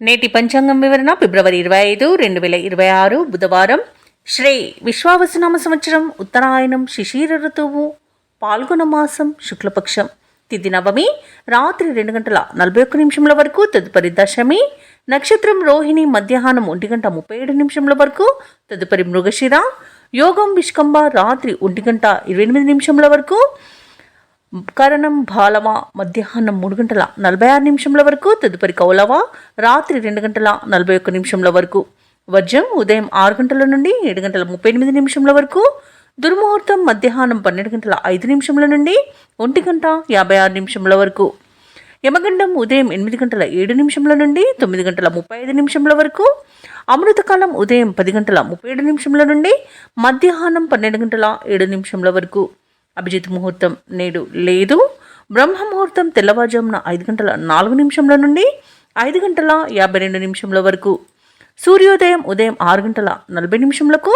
నేటి పంచాంగం వివరణ ఫిబ్రవరి 25, 2026 బుధవారం. శ్రీ విశ్వావసునామ సంవత్సరం, ఉత్తరాయణం, శిశిర ఋతువు, పాల్గొన మాసం, శుక్లపక్షం, తిథి నవమి, రాత్రి 2:41 వరకు, తదుపరి దశమి, నక్షత్రం రోహిణి, మధ్యాహ్నం 1:37 వరకు, తదుపరి మృగశిర, యోగం విష్కంభ, రాత్రి 1:28 వరకు, కరణం బాలవ, మధ్యాహ్నం 3:46 వరకు, తదుపరి కౌలవ, రాత్రి 2:41 వరకు, వర్జం ఉదయం 6 గంటల నుండి 7:38 వరకు, దుర్ముహూర్తం మధ్యాహ్నం 12:05 నుండి 1:56 వరకు, యమగండం ఉదయం 8:07 నుండి 9:35 వరకు, అమృతకాలం ఉదయం 10:37 నుండి మధ్యాహ్నం 12:07 వరకు, అభిజిత్ ముహూర్తం నేడు లేదు. బ్రహ్మ ముహూర్తం తెల్లవారుజామున 5:04 నుండి 5:52 వరకు, సూర్యోదయం ఉదయం 6:40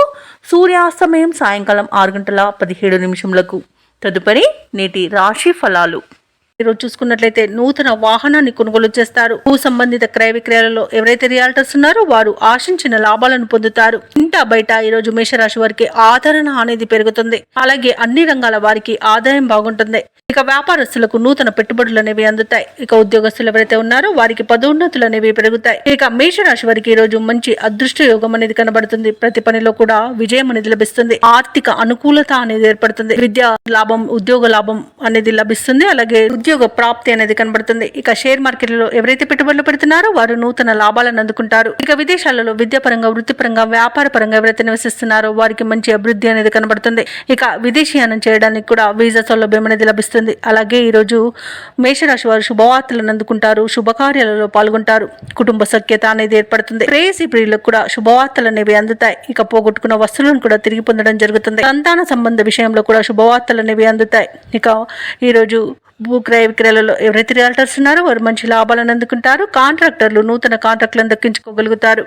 సూర్యాస్తమయం సాయంకాలం 6:17. తదుపరి నేటి రాశి ఫలాలు. ఈరోజు చూసుకున్నట్లయితే నూతన వాహనాన్ని కొనుగోలు చేస్తారు. భూ సంబంధిత క్రయ విక్రయాలలో ఎవరైతే రియాల్టర్స్ ఉన్నారో వారు ఆశించిన లాభాలను పొందుతారు. ఇంట బయట ఈరోజు మేషరాశి వారికి ఆదరణ అనేది పెరుగుతుంది. అలాగే అన్ని రంగాల వారికి ఆదాయం బాగుంటుంది. ఇక వ్యాపారస్తులకు నూతన పెట్టుబడులు అనేవి అందుతాయి. ఇక ఉద్యోగస్తులు ఎవరైతే ఉన్నారో వారికి పదోన్నతులు అనేవి పెరుగుతాయి. ఇక మేషరాశి వారికి ఈ రోజు మంచి అదృష్ట యోగం అనేది కనబడుతుంది. ప్రతి పనిలో కూడా విజయం అనేది లభిస్తుంది. ఆర్థిక అనుకూలత అనేది ఏర్పడుతుంది. విద్యా లాభం, ఉద్యోగ లాభం అనేది లభిస్తుంది. అలాగే ఉద్యోగ ప్రాప్తి అనేది కనబడుతుంది. ఇక షేర్ మార్కెట్లలో ఎవరైతే పెట్టుబడులు పెడుతున్నారో వారు నూతన లాభాలను అందుకుంటారు. ఇక విదేశాలలో విద్యాపరంగా, వృత్తిపరంగా, వ్యాపార పరంగా ఎవరైతే నివసిస్తున్నారో వారికి మంచి అభివృద్ధి అనేది కనబడుతుంది. ఇక విదేశీయానం చేయడానికి కూడా వీసా సౌలభ్యం అనేది లభిస్తుంది. అలాగే ఈరోజు మేషరాశి వారు శుభవార్తలను అందుకుంటారు. శుభకార్యాలలో పాల్గొంటారు. కుటుంబ సఖ్యత అనేది ఏర్పడుతుంది. ప్రేయసి ప్రియులకు కూడా శుభవార్తలు అనేవి అందుతాయి. ఇక పోగొట్టుకున్న వస్తువులను కూడా తిరిగి పొందడం జరుగుతుంది. సంతాన సంబంధ విషయంలో కూడా శుభవార్తలు అనేవి అందుతాయి. ఇక ఈరోజు భూ క్రయ విక్రయాలలో ఎవరైతే రియాల్టర్స్ ఉన్నారో వారు మంచి లాభాలను అందుకుంటారు. కాంట్రాక్టర్లు నూతన కాంట్రాక్టులను దక్కించుకోగలుగుతారు.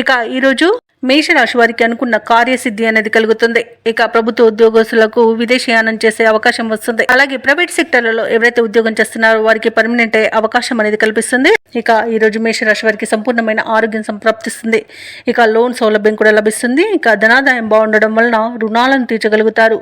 ఇక ఈరోజు మేషరాశి వారికి అనుకున్న కార్యసిద్ధి అనేది కలుగుతుంది. ఇక ప్రభుత్వ ఉద్యోగస్తులకు విదేశీయానం చేసే అవకాశం వస్తుంది. అలాగే ప్రైవేట్ సెక్టర్లలో ఎవరైతే ఉద్యోగం చేస్తున్నారో వారికి పర్మనెంట్ అయ్యే అవకాశం అనేది కల్పిస్తుంది. ఇక ఈరోజు మేషరాశి వారికి సంపూర్ణమైన ఆరోగ్యం సంప్రాప్తిస్తుంది. ఇక లోన్ సౌలభ్యం కూడా లభిస్తుంది. ఇక ధనాదాయం బాగుండడం వలన రుణాలను తీర్చగలుగుతారు.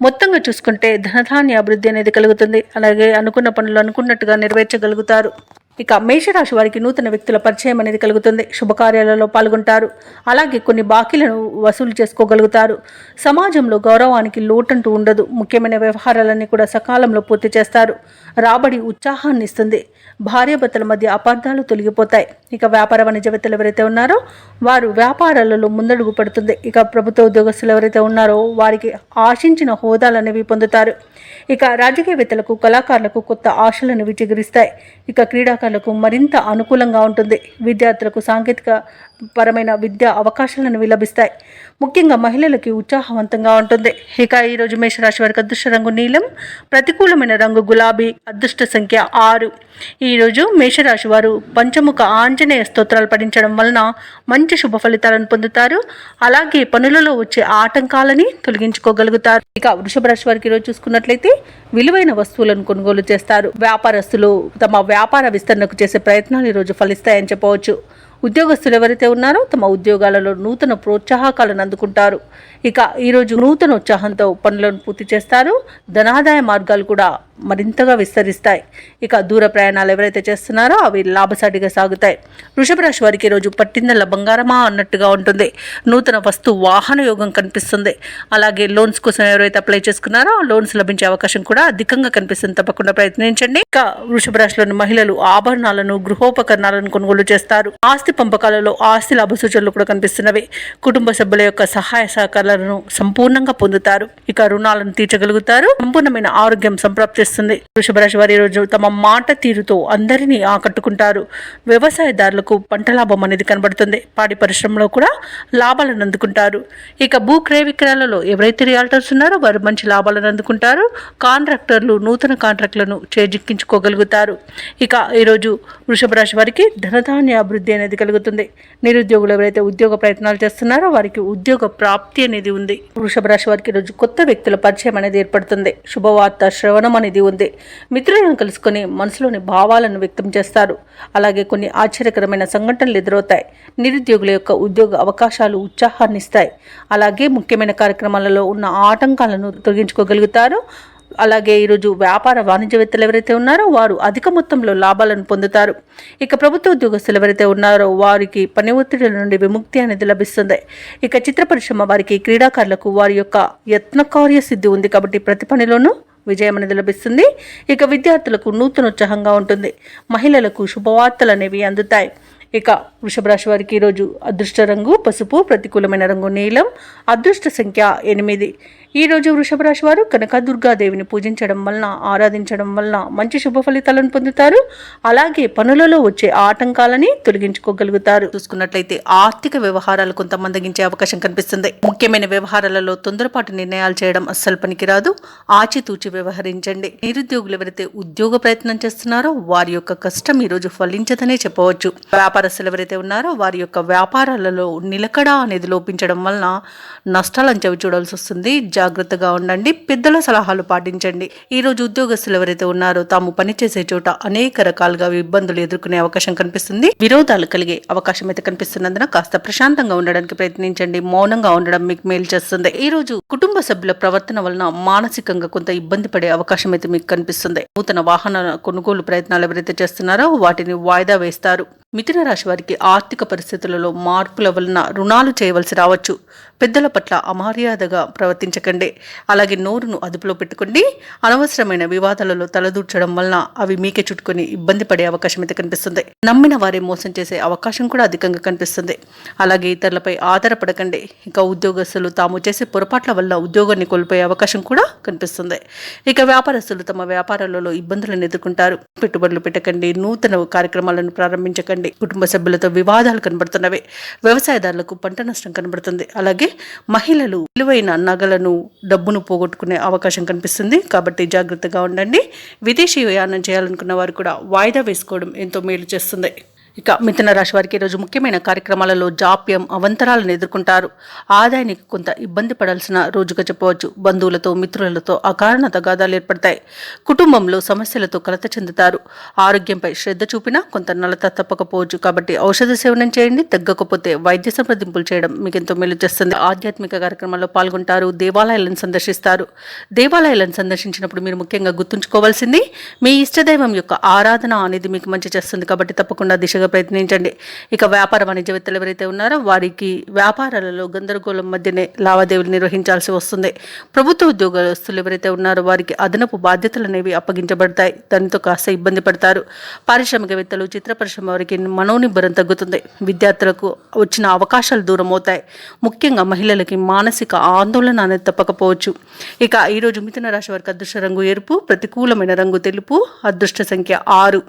మొత్తంగా చూసుకుంటే ధనధాన్య అభివృద్ధి అనేది కలుగుతుంది. అలాగే అనుకున్న పనులు అనుకున్నట్టుగా నెరవేర్చగలుగుతారు. ఇక మేషరాశి వారికి నూతన వ్యక్తుల పరిచయం అనేది కలుగుతుంది. శుభకార్యాలలో పాల్గొంటారు. అలాగే కొన్ని బాకీలను వసూలు చేసుకోగలుగుతారు. సమాజంలో గౌరవానికి లోటంటూ ఉండదు. ముఖ్యమైన వ్యవహారాలన్నీ కూడా సకాలంలో పూర్తి చేస్తారు. రాబడి ఉత్సాహాన్ని ఇస్తుంది. భార్యాభర్తల మధ్య అపార్థాలు తొలగిపోతాయి. ఇక వ్యాపార వాణిజ్యవేత్తలు ఎవరైతే ఉన్నారో వారు వ్యాపారాలలో ముందడుగు పడుతుంది. ఇక ప్రభుత్వ ఉద్యోగస్తులు ఎవరైతే ఉన్నారో వారికి ఆశించిన హోదాలు అనేవి పొందుతారు. ఇక రాజకీయవేత్తలకు, కళాకారులకు కొత్త ఆశలను చిగురిస్తాయి. ఇక క్రీడాకారులకు మరింత అనుకూలంగా ఉంటుంది. విద్యార్థులకు సాంకేతిక పరమైన విద్యా అవకాశాలను లభిస్తాయి. ముఖ్యంగా మహిళలకి ఉత్సాహవంతంగా ఉంటుంది. ఇక ఈరోజు మేషరాశి వారికి అదృష్ట రంగు నీలం, ప్రతికూలమైన రంగు గులాబీ, అదృష్ట సంఖ్య 6. ఈరోజు మేషరాశి వారు పంచముఖ ఆంజనేయ స్తోత్రాలు పఠించడం వలన మంచి శుభ ఫలితాలను పొందుతారు. అలాగే పనులలో వచ్చే ఆటంకాలని తొలగించుకోగలుగుతారు. ఇక వృషభ రాశి వారికి ఈరోజు చూసుకున్నట్లయితే విలువైన వస్తువులను కొనుగోలు చేస్తారు. వ్యాపారస్తులు తమ వ్యాపార విస్తరణకు చేసే ప్రయత్నాలు ఈరోజు ఫలిస్తాయని చెప్పవచ్చు. ఉద్యోగస్తులు ఎవరైతే ఉన్నారో తమ ఉద్యోగాలలో నూతన ప్రోత్సాహకాలను అందుకుంటారు. ఇక ఈరోజు నూతన ఉత్సాహంతో పనులను పూర్తి చేస్తారు. ధనాదాయ మార్గాలు కూడా మరింతగా విస్తరిస్తాయి. ఇక దూర ప్రయాణాలు ఎవరైతే చేస్తున్నారో అవి లాభసాటిగా సాగుతాయి. వృషభ రాశి వారికి ఈరోజు పట్టిందల్ల బంగారమా అన్నట్టుగా ఉంటుంది. నూతన వస్తు వాహన యోగం కనిపిస్తుంది. అలాగే లోన్స్ కోసం ఎవరైతే అప్లై చేసుకున్నారో లోన్స్ లభించే అవకాశం కూడా అధికంగా కనిపిస్తుంది. తప్పకుండా ప్రయత్నించండి. ఇక వృషభ రాశిలోని మహిళలు ఆభరణాలను, గృహోపకరణాలను కొనుగోలు చేస్తారు. ఆస్తి పంపకాలలో ఆస్తి లాభ సూచనలు కూడా కనిపిస్తున్నవి. కుటుంబ సభ్యుల యొక్క సహాయ సహకారాలను సంపూర్ణంగా పొందుతారు. ఇక రుణాలను తీర్చగలుగుతారు. సంపూర్ణమైన ఆరోగ్యం సంప్రాప్తిస్తుంది. వృషభ రాశి వారి రోజు తమ మాట తీరుతో అందరినీ ఆకట్టుకుంటారు. వ్యవసాయదారులకు పంట లాభం అనేది కనబడుతుంది. పాడి పరిశ్రమలో కూడా లాభాలను అందుకుంటారు. ఇక భూ క్రయ విక్రయాలలో ఎవరైతే రియాల్టర్స్ ఉన్నారో వారు మంచి లాభాలను అందుకుంటారు. కాంట్రాక్టర్లు నూతన కాంట్రాక్టులను చేజిక్కించుకోగలుగుతారు. ఇక ఈరోజు వృషభ రాశి వారికి ధనధాన్య అభివృద్ధి అనేది కలుగుతుంది. నిరుద్యోగులు ఎవరైతే ఉద్యోగ ప్రయత్నాలు చేస్తున్నారో వారికి ఉద్యోగ ప్రాప్తి అనేది ఉంది. వృషభ రాశి వారికి ఈరోజు కొత్త వ్యక్తుల పరిచయం అనేది ఏర్పడుతుంది. శుభవార్త శ్రవణం అనేది అనేది ఉంది. మిత్రులను కలుసుకొని మనసులోని భావాలను వ్యక్తం చేస్తారు. అలాగే కొన్ని ఆశ్చర్యకరమైన సంఘటనలు ఎదురవుతాయి. నిరుద్యోగుల యొక్క ఉద్యోగ అవకాశాలు ఉత్సాహాన్ని ఇస్తాయి. అలాగే ముఖ్యమైన కార్యక్రమాలలో ఉన్న ఆటంకాలను తొలగించుకోగలుగుతారు. అలాగే ఈరోజు వ్యాపార వాణిజ్యవేత్తలు ఎవరైతే ఉన్నారో వారు అధిక మొత్తంలో లాభాలను పొందుతారు. ఇక ప్రభుత్వ ఉద్యోగస్తులు ఎవరైతే ఉన్నారో వారికి పని ఒత్తిడిల నుండి విముక్తి అనేది లభిస్తుంది. ఇక చిత్ర పరిశ్రమ వారికి, క్రీడాకారులకు వారి యొక్క యత్నకార్య సిద్ధి ఉంది కాబట్టి ప్రతి పనిలోనూ విజయం అనేది లభిస్తుంది. ఇక విద్యార్థులకు నూతనోత్సాహంగా ఉంటుంది. మహిళలకు శుభవార్తలు అనేవి అందుతాయి. ఇక వృషభ రాశి వారికి ఈరోజు అదృష్ట రంగు పసుపు, ప్రతికూలమైన రంగు నీలం, అదృష్ట సంఖ్య 8. ఈరోజు వృషభ రాశి వారు కనకదుర్గాదేవిని పూజించడం వలన, ఆరాధించడం వలన మంచి శుభ ఫలితాలను పొందుతారు. అలాగే పనులలో వచ్చే ఆటంకాలని తొలగించుకోగలుగుతారు. చూసుకున్నట్లయితే ఆర్థిక వ్యవహారాలు కొంత మందగించే అవకాశం కనిపిస్తుంది. ముఖ్యమైన వ్యవహారాలలో తొందరపాటు నిర్ణయాలు చేయడం అస్సలు పనికిరాదు. ఆచితూచి వ్యవహరించండి. నిరుద్యోగులు ఎవరైతే ఉద్యోగ ప్రయత్నం చేస్తున్నారో వారి యొక్క కష్టం ఈరోజు ఫలించదనే చెప్పవచ్చు. వ్యాపారస్తులు ఎవరైతే ఉన్నారో వారి యొక్క వ్యాపారాలలో నిలకడ అనేది లోపించడం వలన నష్టాలను చవి చూడాల్సి వస్తుంది. జాగ్రత్తగా ఉండండి. పెద్దల సలహాలు పాటించండి. ఈరోజు ఉద్యోగస్తులు ఎవరైతే ఉన్నారో తాము పనిచేసే చోట అనేక రకాలుగా ఇబ్బందులు ఎదుర్కొనే అవకాశం కనిపిస్తుంది. విరోధాలు కలిగే అవకాశం అయితే కనిపిస్తున్నందున కాస్త ప్రశాంతంగా ఉండడానికి ప్రయత్నించండి. మౌనంగా ఉండడం మీకు మేలు చేస్తుంది. ఈ రోజు కుటుంబ సభ్యుల ప్రవర్తన వలన మానసికంగా కొంత ఇబ్బంది పడే అవకాశం అయితే మీకు కనిపిస్తుంది. నూతన వాహన కొనుగోలు ప్రయత్నాలు ఎవరైతే చేస్తున్నారో వాటిని వాయిదా వేస్తారు. మిథున రాశి వారికి ఆర్థిక పరిస్థితులలో మార్పుల వలన రుణాలు చేయవలసి రావచ్చు. పెద్దల పట్ల అమర్యాదగా ప్రవర్తించకండి. అలాగే నోరును అదుపులో పెట్టుకోండి. అనవసరమైన వివాదాలలో తలదూర్చడం వలన అవి మీకే చుట్టుకొని ఇబ్బంది పడే అవకాశం అయితే కనిపిస్తుంది. నమ్మిన వారే మోసం చేసే అవకాశం కూడా అధికంగా కనిపిస్తుంది. అలాగే ఇతరులపై ఆధారపడకండి. ఇక ఉద్యోగస్తులు తాము చేసే పొరపాట్ల వల్ల ఉద్యోగాన్ని కోల్పోయే అవకాశం కూడా కనిపిస్తుంది. ఇక వ్యాపారస్తులు తమ వ్యాపారాలలో ఇబ్బందులను ఎదుర్కొంటారు. పెట్టుబడులు పెట్టకండి. నూతన కార్యక్రమాలను ప్రారంభించకండి. కుటుంబ సభ్యులతో వివాదాలు కనబడుతున్నవి. వ్యవసాయదారులకు పంట నష్టం కనబడుతుంది. అలాగే మహిళలు విలువైన నగలను, డబ్బును పోగొట్టుకునే అవకాశం కనిపిస్తుంది. కాబట్టి జాగ్రత్తగా ఉండండి. విదేశీ ప్రయాణం చేయాలనుకున్న వారు కూడా వాయిదా వేసుకోవడం ఎంతో మేలు చేస్తుంది. ఇక మిథున రాశి వారికి ఈరోజు ముఖ్యమైన కార్యక్రమాలలో జాప్యం, అవంతరాలను ఎదుర్కొంటారు. ఆదాయానికి కొంత ఇబ్బంది పడాల్సిన రోజుగా చెప్పవచ్చు. బంధువులతో, మిత్రులతో అకారణ తగాదాలు ఏర్పడతాయి. కుటుంబంలో సమస్యలతో కలత చెందుతారు. ఆరోగ్యంపై శ్రద్ధ చూపినా కొంత నలత తప్పకపోవచ్చు. కాబట్టి ఔషధ సేవనం చేయండి. తగ్గకపోతే వైద్య సంప్రదింపులు చేయడం మీకు ఎంతో మేలు చేస్తుంది. ఆధ్యాత్మిక కార్యక్రమాల్లో పాల్గొంటారు. దేవాలయాలను సందర్శిస్తారు. దేవాలయాలను సందర్శించినప్పుడు మీరు ముఖ్యంగా గుర్తుంచుకోవాల్సింది మీ ఇష్టదైవం యొక్క ఆరాధన అనేది మీకు మంచి చేస్తుంది. కాబట్టి తప్పకుండా దిశగా ప్రయత్నించండి. ఇక వ్యాపార వాణిజ్యవేత్తలు ఎవరైతే ఉన్నారో వారికి వ్యాపారాలలో గందరగోళం మధ్యనే లావాదేవీలు నిర్వహించాల్సి వస్తుంది. ప్రభుత్వ ఉద్యోగస్తులు ఎవరైతే ఉన్నారో వారికి అదనపు బాధ్యతలు అనేవి అప్పగించబడతాయి. దానితో కాస్త ఇబ్బంది పడతారు. పారిశ్రామికవేత్తలు, చిత్ర పరిశ్రమ వారికి మనోనిబ్బరం తగ్గుతుంది. విద్యార్థులకు వచ్చిన అవకాశాలు దూరం అవుతాయి. ముఖ్యంగా మహిళలకి మానసిక ఆందోళన అనేది తప్పకపోవచ్చు. ఇక ఈరోజు మిథున రాశి వారికి అదృష్ట రంగు ఎరుపు, ప్రతికూలమైన రంగు తెలుపు, అదృష్ట సంఖ్య 6.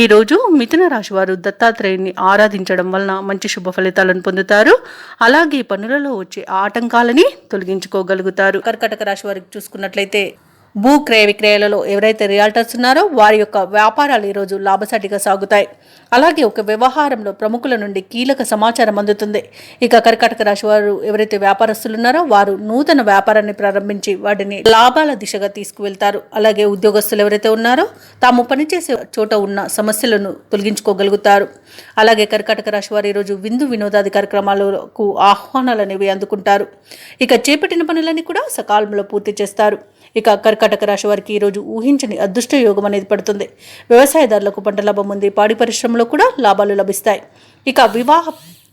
ఈరోజు మిథున రాశి వారు దత్తాత్రేయుని ఆరాధించడం వలన మంచి శుభ ఫలితాలను పొందుతారు. అలాగే పనులలో వచ్చే ఆటంకాలని తొలగించుకోగలుగుతారు. కర్కాటక రాశి వారికి చూసుకున్నట్లయితే భూ క్రయ విక్రయాలలో ఎవరైతే రియాల్టర్స్ ఉన్నారో వారి యొక్క వ్యాపారాలు ఈరోజు లాభసాటిగా సాగుతాయి. అలాగే ఒక వ్యవహారంలో ప్రముఖుల నుండి కీలక సమాచారం అందుతుంది. ఇక కర్కాటక రాశి వారు ఎవరైతే వ్యాపారస్తులు ఉన్నారో వారు నూతన వ్యాపారాన్ని ప్రారంభించి వాటిని లాభాల దిశగా తీసుకువెళ్తారు. అలాగే ఉద్యోగస్తులు ఎవరైతే ఉన్నారో తాము పనిచేసే చోట ఉన్న సమస్యలను తొలగించుకోగలుగుతారు. అలాగే కర్కాటక రాశి వారు ఈరోజు విందు వినోదాది కార్యక్రమాలకు ఆహ్వానాలు అనేవి అందుకుంటారు. ఇక చేపట్టిన పనులన్నీ కూడా సకాలంలో పూర్తి చేస్తారు. ఇక కర్కాటక రాశి వారికి ఈరోజు ఊహించని అదృష్ట యోగం అనేది పడుతుంది. వ్యవసాయదారులకు పంట లాభం ఉంది. పాడి పరిశ్రమలో కూడా లాభాలు లభిస్తాయి. ఇక వివాహ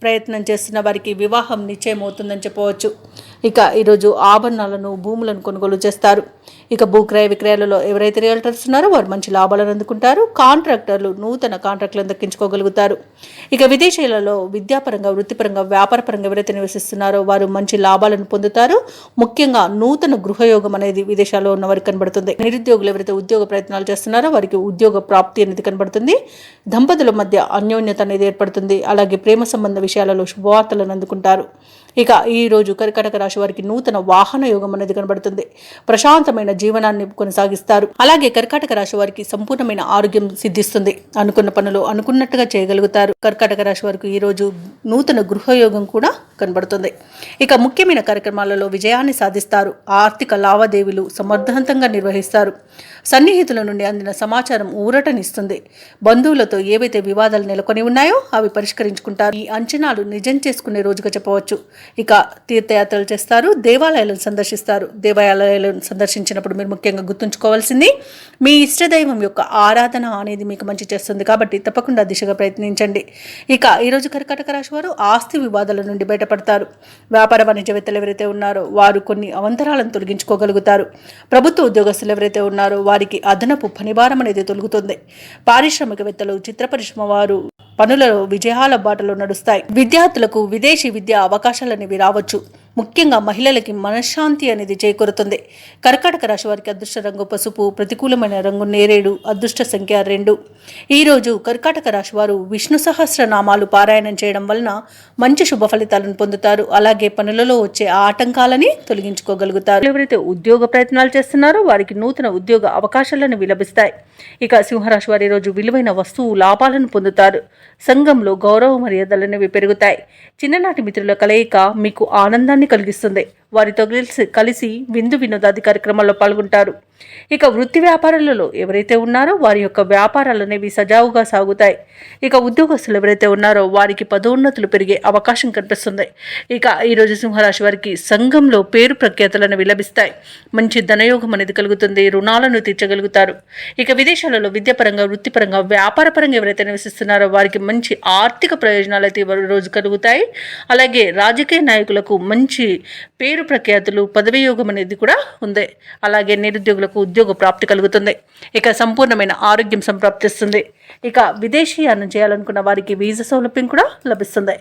ప్రయత్నం చేస్తున్న వారికి వివాహం నిశ్చయం అవుతుందని చెప్పవచ్చు. ఇక ఈరోజు ఆభరణాలను, భూములను కొనుగోలు చేస్తారు. ఇక భూక్రయ విక్రయాలలో ఎవరైతే రియల్టర్స్ ఉన్నారో వారు మంచి లాభాలను అందుకుంటారు. కాంట్రాక్టర్లు నూతన కాంట్రాక్టులను దక్కించుకోగలుగుతారు. ఇక విదేశీయులలో విద్యాపరంగా, వృత్తిపరంగా, వ్యాపారపరంగా ఎవరైతే నివసిస్తున్నారో వారు మంచి లాభాలను పొందుతారు. ముఖ్యంగా నూతన గృహయోగం అనేది విదేశాల్లో ఉన్న వారికి కనబడుతుంది. నిరుద్యోగులు ఎవరైతే ఉద్యోగ ప్రయత్నాలు చేస్తున్నారో వారికి ఉద్యోగ ప్రాప్తి అనేది కనబడుతుంది. దంపతుల మధ్య అన్యోన్యత అనేది ఏర్పడుతుంది. అలాగే ప్రేమ సంబంధ విషయాలలో శుభవార్తలను అందుకుంటారు. ఇక ఈ రోజు కర్కాటక రాశి వారికి నూతన వాహన యోగం అనేది కనబడుతుంది. ప్రశాంతమైన జీవనాన్ని కొనసాగిస్తారు. అలాగే కర్కాటక రాశి వారికి సంపూర్ణమైన ఆరోగ్యం సిద్ధిస్తుంది. అనుకున్న పనులు అనుకున్నట్టుగా చేయగలుగుతారు. కర్కాటక రాశి వారికి ఈ రోజు నూతన గృహయోగం కూడా కనబడుతుంది. ఇక ముఖ్యమైన కార్యక్రమాలలో విజయాన్ని సాధిస్తారు. ఆర్థిక లావాదేవీలు సమర్థవంతంగా నిర్వహిస్తారు. సన్నిహితుల నుండి అందిన సమాచారం ఊరటనిస్తుంది. బంధువులతో ఏవైతే వివాదాలు నెలకొని ఉన్నాయో అవి పరిష్కరించుకుంటారు. ఈ అంచనాలు నిజం చేసుకునే రోజుగా చెప్పవచ్చు. ఇక తీర్థయాత్రలు చేస్తారు. దేవాలయాలను సందర్శిస్తారు. దేవాలయాలను సందర్శించినప్పుడు మీరు ముఖ్యంగా గుర్తుంచుకోవాల్సింది మీ ఇష్టదైవం యొక్క ఆరాధన అనేది మీకు మంచి చేస్తుంది. కాబట్టి తప్పకుండా దిశగా ప్రయత్నించండి. ఇక ఈరోజు కర్కాటక రాశి వారు ఆస్తి వివాదాల నుండి బయటపడతారు. వ్యాపార వాణిజ్యవేత్తలు ఎవరైతే ఉన్నారో వారు కొన్ని అవంతరాలను తొలగించుకోగలుగుతారు. ప్రభుత్వ ఉద్యోగస్తులు ఎవరైతే ఉన్నారో వారికి అదనపు పనిభారం అనేది తొలగుతుంది. పారిశ్రామికవేత్తలు, చిత్ర పరిశ్రమ వారు పనులలో విజయాల బాటలో నడుస్తాయి. విద్యార్థులకు విదేశీ విద్యా అవకాశాలు అనేవి రావచ్చు. ముఖ్యంగా మహిళలకి మనశ్శాంతి అనేది చేకూరుతుంది. కర్కాటక రాశి వారికి అదృష్ట రంగు పసుపు, ప్రతికూలమైన రంగు నేరేడు, అదృష్ట సంఖ్య 2. ఈరోజు కర్కాటక రాశి వారు విష్ణు సహస్రనామాలు పారాయణం చేయడం వలన మంచి శుభ ఫలితాలను పొందుతారు. అలాగే పనులలో వచ్చే ఆటంకాలని తొలగించుకోగలుగుతారు. ఎవరైతే ఉద్యోగ ప్రయత్నాలు చేస్తున్నారో వారికి నూతన ఉద్యోగ అవకాశాలను లభిస్తాయి. ఇక సింహరాశి వారి రోజు విలువైన వస్తువు లాభాలను పొందుతారు. సంఘంలో గౌరవ మర్యాదలనేవి పెరుగుతాయి. చిన్ననాటి మిత్రుల కలయిక మీకు ఆనందాన్ని కలిగిస్తుంది. వారితో కలిసి విందు వినోదాది కార్యక్రమాల్లో పాల్గొంటారు. ఇక వృత్తి వ్యాపారాలలో ఎవరైతే ఉన్నారో వారి యొక్క వ్యాపారాలు అనేవి సజావుగా సాగుతాయి. ఇక ఉద్యోగస్తులు ఎవరైతే ఉన్నారో వారికి పదోన్నతులు పెరిగే అవకాశం కనిపిస్తుంది. ఇక ఈరోజు సింహరాశి వారికి సంఘంలో పేరు ప్రఖ్యాతులను లభిస్తాయి. మంచి ధనయోగం అనేది కలుగుతుంది. రుణాలను తీర్చగలుగుతారు. ఇక విదేశాలలో విద్యాపరంగా, వృత్తిపరంగా, వ్యాపారపరంగా ఎవరైతే నివసిస్తున్నారో వారికి మంచి ఆర్థిక ప్రయోజనాలు అయితే రోజు కలుగుతాయి. అలాగే రాజకీయ నాయకులకు మంచి పేరు ప్రఖ్యాతులు, పదవి యోగం అనేది కూడా ఉంది. అలాగే నిరుద్యోగులకు ఉద్యోగ ప్రాప్తి కలుగుతుంది. ఇక సంపూర్ణమైన ఆరోగ్యం సంప్రాప్తిస్తుంది. ఇక విదేశీయానం చేయాలనుకున్న వారికి వీసా సౌలభ్యం కూడా లభిస్తుంది.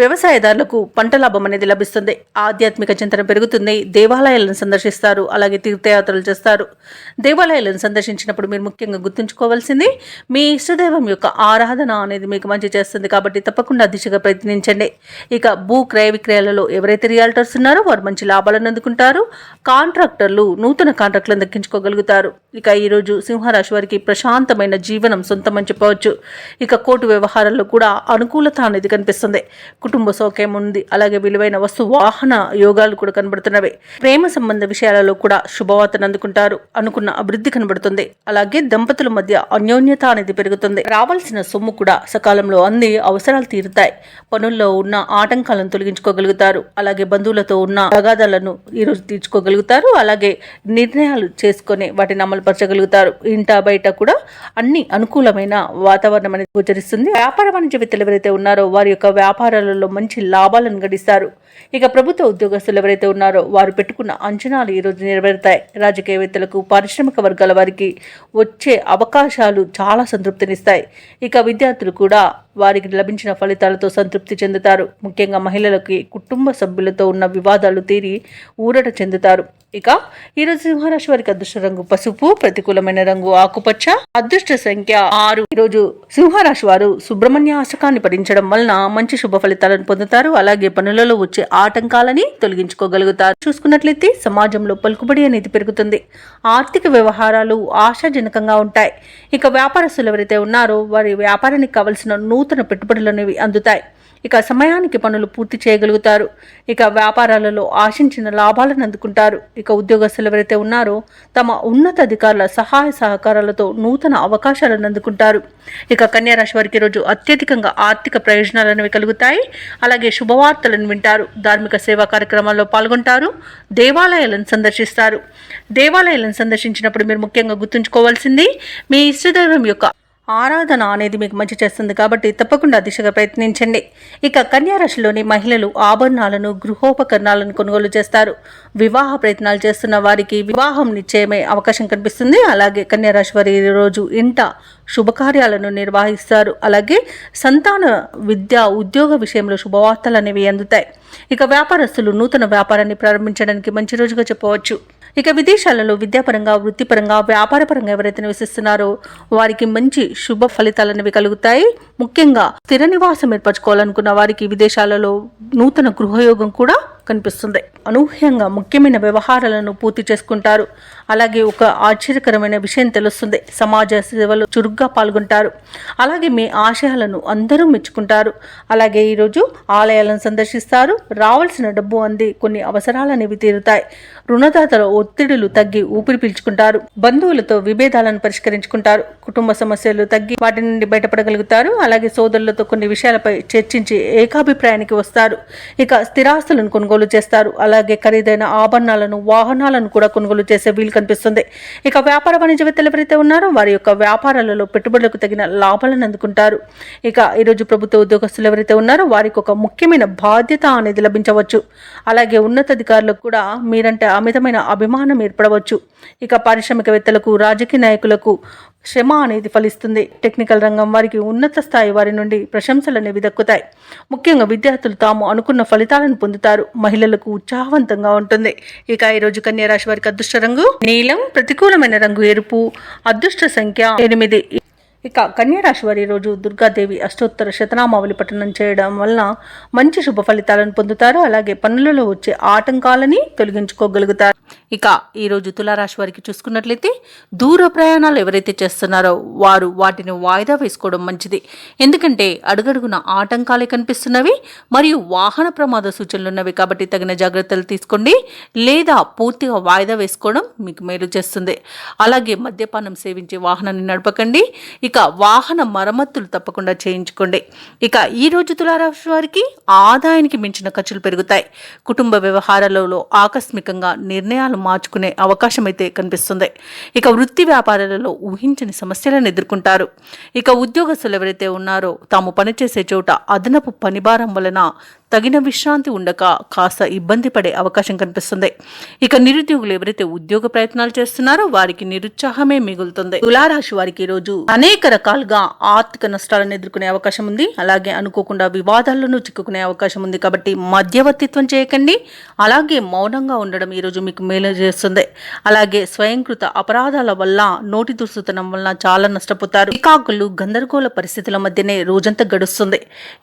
వ్యవసాయదారులకు పంట లాభం అనేది లభిస్తుంది. ఆధ్యాత్మిక చింతన పెరుగుతుంది. దేవాలయాలను సందర్శిస్తారు. అలాగే తీర్థయాత్రలు చేస్తారు. దేవాలయాలను సందర్శించినప్పుడు మీరు ముఖ్యంగా గుర్తుంచుకోవాల్సింది మీ ఇష్టదైవం యొక్క ఆరాధన అనేది మీకు మంచి చేస్తుంది. కాబట్టి తప్పకుండా దిశగా ప్రయత్నించండి. ఇక భూ క్రయ విక్రయాలలో ఎవరైతే రియాల్టర్స్ ఉన్నారో వారు మంచి లాభాలను అందుకుంటారు. కాంట్రాక్టర్లు నూతన కాంట్రాక్టులను దక్కించుకోగలుగుతారు. ఇక ఈరోజు సింహరాశి వారికి ప్రశాంతమైన జీవనం సొంతమని చెప్పవచ్చు. ఇక కోర్టు వ్యవహారాల్లో కూడా అనుకూలత అనేది కనిపిస్తుంది. కుటుంబ సౌఖ్యం ఉంది. అలాగే విలువైన వస్తు వాహన యోగాలు కూడా కనబడుతున్నవి. ప్రేమ సంబంధ విషయాలలో కూడా శుభవార్తను అందుకుంటారు. అనుకున్న అభివృద్ధి కనబడుతుంది. అలాగే దంపతుల మధ్య అన్యోన్యత అనేది పెరుగుతుంది. రావాల్సిన సొమ్ము కూడా సకాలంలో అంది అవసరాలు తీరుతాయి. పనుల్లో ఉన్న ఆటంకాలను తొలగించుకోగలుగుతారు. అలాగే బంధువులతో ఉన్న తగాదాలను ఈరోజు తీర్చుకోగలుగుతారు. అలాగే నిర్ణయాలు చేసుకొని వాటిని అమలుపరచగలుగుతారు. ఇంట బయట కూడా అన్ని అనుకూలమైన వాతావరణం అనేది గోచరిస్తుంది. వ్యాపార వాణిజ్యవేత్తలు ఎవరైతే ఉన్నారో వారి యొక్క వ్యాపారాలలో మంచి లాభాలను గడిస్తారు. ఇక ప్రభుత్వ ఉద్యోగస్తులు ఎవరైతే ఉన్నారో వారు పెట్టుకున్న అంచనాలు ఈరోజు నెరవేరుతాయి. రాజకీయవేత్తలకు, పారిశ్రామిక వర్గాల వారికి వచ్చే అవకాశాలు చాలా సంతృప్తినిస్తాయి. ఇక విద్యార్థులు కూడా వారికి లభించిన ఫలితాలతో సంతృప్తి చెందుతారు. ముఖ్యంగా మహిళలకి కుటుంబ సభ్యులతో ఉన్న వివాదాలు తీరి ఊరట చెందుతారు. ఇక ఈరోజు సింహరాశి వారికి అదృష్ట రంగు పసుపు, ప్రతికూలమైన రంగు ఆకుపచ్చ, అదృష్ట సంఖ్య 6. ఈరోజు సింహరాశి వారు సుబ్రహ్మణ్య ఆశకాన్ని పఠించడం వలన మంచి శుభ ఫలితాలను పొందుతారు. అలాగే పనులలో వచ్చే ఆటంకాలని తొలగించుకోగలుగుతారు. చూసుకున్నట్లయితే సమాజంలో పలుకుబడి అనేది పెరుగుతుంది. ఆర్థిక వ్యవహారాలు ఆశాజనకంగా ఉంటాయి. ఇక వ్యాపారస్తులు ఎవరైతే ఉన్నారో వారి వ్యాపారానికి కావలసిన నూతన పెట్టుబడులు అనేవి అందుతాయి. ఇక సమయానికి పనులు పూర్తి చేయగలుగుతారు. ఇక వ్యాపారాలలో ఆశించిన లాభాలను అందుకుంటారు. ఇక ఉద్యోగస్తులు ఎవరైతే ఉన్నారో తమ ఉన్నతాధికారుల సహాయ సహకారాలతో నూతన అవకాశాలను అందుకుంటారు. ఇక కన్యారాశి వారికి రోజు అత్యధికంగా ఆర్థిక ప్రయోజనాలు అనేవి కలుగుతాయి. అలాగే శుభవార్తలను వింటారు. ధార్మిక సేవా కార్యక్రమాల్లో పాల్గొంటారు. దేవాలయాలను సందర్శిస్తారు. దేవాలయాలను సందర్శించినప్పుడు మీరు ముఖ్యంగా గుర్తుంచుకోవాల్సింది మీ ఇష్టదైవం యొక్క ఆరాధన అనేది మీకు మంచి చేస్తుంది. కాబట్టి తప్పకుండా దిశగా ప్రయత్నించండి. ఇక కన్యారాశిలోని మహిళలు ఆభరణాలను, గృహోపకరణాలను కొనుగోలు చేస్తారు. వివాహ ప్రయత్నాలు చేస్తున్న వారికి వివాహం నిశ్చయమే అవకాశం కనిపిస్తుంది. అలాగే కన్యారాశి వారి రోజు ఇంట శుభకార్యాలను నిర్వహిస్తారు. అలాగే సంతాన విద్య ఉద్యోగ విషయంలో శుభవార్తలు అనేవి అందుతాయి. ఇక వ్యాపారస్తులు నూతన వ్యాపారాన్ని ప్రారంభించడానికి మంచి రోజుగా చెప్పవచ్చు. ఇక విదేశాలలో విద్యాపరంగా, వృత్తిపరంగా, వ్యాపారపరంగా ఎవరైతే నివసిస్తున్నారో వారికి మంచి శుభ ఫలితాలు అనేవి కలుగుతాయి. ముఖ్యంగా స్థిర నివాసం ఏర్పరచుకోవాలనుకున్న వారికి విదేశాలలో నూతన గృహయోగం కూడా కనిపిస్తుంది. అనూహ్యంగా ముఖ్యమైన వ్యవహారాలను పూర్తి చేసుకుంటారు. అలాగే ఒక ఆశ్చర్యకరమైన విషయం తెలుస్తుంది. సమాజ సేవలో చురుగ్గా పాల్గొంటారు. అలాగే మీ ఆశయాలను అందరూ మెచ్చుకుంటారు. అలాగే ఈరోజు ఆలయాలను సందర్శిస్తారు. రావాల్సిన డబ్బు అంది కొన్ని అవసరాలు అనేవి తీరుతాయి. రుణదాతల ఒత్తిడులు తగ్గి ఊపిరి పీల్చుకుంటారు. బంధువులతో విభేదాలను పరిష్కరించుకుంటారు. కుటుంబ సమస్యలు తగ్గి వాటి నుండి బయటపడగలుగుతారు. అలాగే సోదరులతో కొన్ని విషయాలపై చర్చించి ఏకాభిప్రాయానికి వస్తారు. ఇక స్థిరాస్తులను కొనుగోలు చేస్తారు. అలాగే ఖరీదైన ఆభరణాలను, వాహనాలను కూడా కొనుగోలు చేసే వీలు కనిపిస్తుంది. ఇక వ్యాపార వాణిజ్యవేత్తలు ఎవరైతే ఉన్నారో వారి యొక్క వ్యాపారాలలో పెట్టుబడులకు తగిన లాభాలను అందుకుంటారు. ఇక ఈరోజు ప్రభుత్వ ఉద్యోగస్తులు ఎవరైతే ఉన్నారో వారికి ఒక ముఖ్యమైన బాధ్యత అనేది లభించవచ్చు. అలాగే ఉన్నతాధికారులకు కూడా మీరంటే అమితమైన అభిమానం ఏర్పడవచ్చు. ఇక పారిశ్రామికవేత్తలకు, రాజకీయ నాయకులకు శ్రమ అనేది ఫలిస్తుంది. టెక్నికల్ రంగం వారికి ఉన్నత స్థాయి వారి నుండి ప్రశంసలు అనేవి దక్కుతాయి. ముఖ్యంగా విద్యార్థులు తాము అనుకున్న ఫలితాలను పొందుతారు. మహిళలకు ఉత్సాహవంతంగా ఉంటుంది. ఇక ఈరోజు కన్యా రాశి వారికి అదృష్ట రంగు నీలం, ప్రతికూలమైన రంగు ఎరుపు, అదృష్ట సంఖ్య 8. ఇక కన్యా రాశి వారి రోజు దుర్గాదేవి అష్టోత్తర శతనామావళి పఠనం చేయడం వలన మంచి శుభ ఫలితాలను పొందుతారు. అలాగే పనులలో వచ్చే ఆటంకాలని తొలగించుకోగలుగుతారు. ఇక ఈరోజు తులారాశి వారికి చూసుకున్నట్లయితే దూర ప్రయాణాలు ఎవరైతే చేస్తున్నారో వారు వాటిని వాయిదా వేసుకోవడం మంచిది. ఎందుకంటే అడుగడుగున ఆటంకాలే కనిపిస్తున్నవి మరియు వాహన ప్రమాద సూచనలు ఉన్నవి. కాబట్టి తగిన జాగ్రత్తలు తీసుకోండి, లేదా పూర్తిగా వాయిదా వేసుకోవడం మీకు మేలు చేస్తుంది. అలాగే మద్యపానం సేవించి వాహనాన్ని నడపకండి. ఇక వాహన మరమ్మతులు తప్పకుండా చేయించుకోండి. ఇక ఈ రోజు తులారాశి వారికి ఆదాయానికి మించిన ఖర్చులు పెరుగుతాయి. కుటుంబ వ్యవహారాలలో ఆకస్మికంగా నిర్ణయాలు మార్చుకునే అవకాశం అయితే కనిపిస్తుంది. ఇక వృత్తి వ్యాపారాలలో ఊహించని సమస్యలను ఎదుర్కొంటారు. ఇక ఉద్యోగస్తులు ఎవరైతే ఉన్నారో తాము పనిచేసే చోట అదనపు పనిభారం వలన తగిన విశ్రాంతి ఉండక కాస్త ఇబ్బంది పడే అవకాశం కనిపిస్తుంది. ఇక నిరుద్యోగులు ఎవరైతే ఉద్యోగ ప్రయత్నాలు చేస్తున్నారో వారికి నిరుత్సాహమే మిగులుతుంది. తులారాశి వారికి ఈ రోజు అనేక రకాలుగా ఆర్థిక నష్టాలను ఎదుర్కొనే అవకాశం ఉంది. అలాగే అనుకోకుండా వివాదాలను చిక్కుకునే అవకాశం ఉంది. కాబట్టి మధ్యవర్తిత్వం చేయకండి. అలాగే మౌనంగా ఉండడం ఈ రోజు మీకు మేలు చేస్తుంది. అలాగే స్వయంకృత అపరాధాల వల్ల, నోటి దుర్సుతనం వల్ల చాలా నష్టపోతారు. చికాకులు, గందరగోళ పరిస్థితుల మధ్యనే రోజంతా గడుస్తుంది.